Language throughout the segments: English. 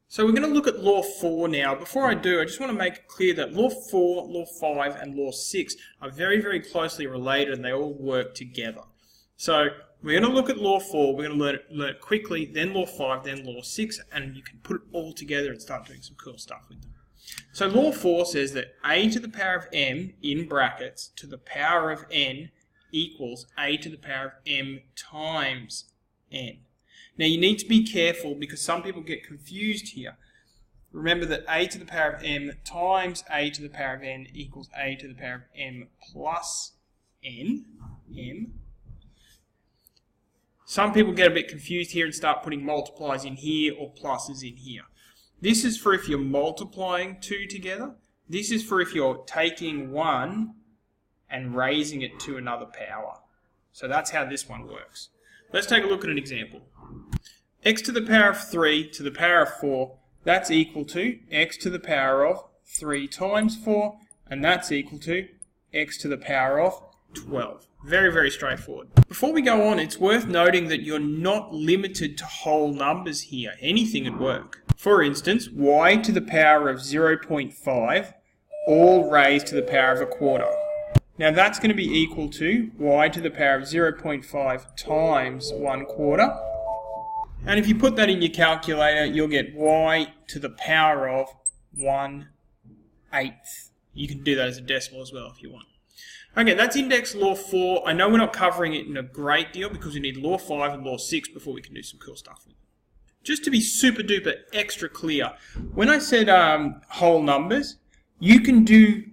So we're going to look at Law 4 now. Before I do, I just want to make it clear that Law 4, Law 5, and Law 6 are very, very closely related and they all work together. So we're going to look at Law 4, we're going to learn it quickly, then Law 5, then Law 6, and you can put it all together and start doing some cool stuff with them. So Law 4 says that a to the power of m, in brackets, to the power of n equals a to the power of m times n. Now you need to be careful because some people get confused here. Remember that a to the power of m times a to the power of n equals a to the power of m plus n, m. Some people get a bit confused here and start putting multiplies in here or pluses in here. This is for if you're multiplying two together. This is for if you're taking one and raising it to another power. So that's how this one works. Let's take a look at an example. X to the power of 3 to the power of 4, that's equal to x to the power of 3 times 4, and that's equal to x to the power of 12. Very, very straightforward. Before we go on, it's worth noting that you're not limited to whole numbers here. Anything would work. For instance, y to the power of 0.5, all raised to the power of a quarter. Now that's going to be equal to y to the power of 0.5 times 1/4. And if you put that in your calculator, you'll get y to the power of 1/8. You can do that as a decimal as well if you want. Okay, that's index Law 4. I know we're not covering it in a great deal because we need Law 5 and Law 6 before we can do some cool stuff with it. Just to be super duper extra clear, when I said whole numbers, you can do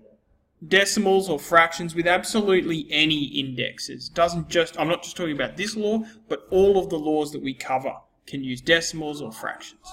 decimals or fractions with absolutely any indexes. I'm not just talking about this law, but all of the laws that we cover can use decimals or fractions.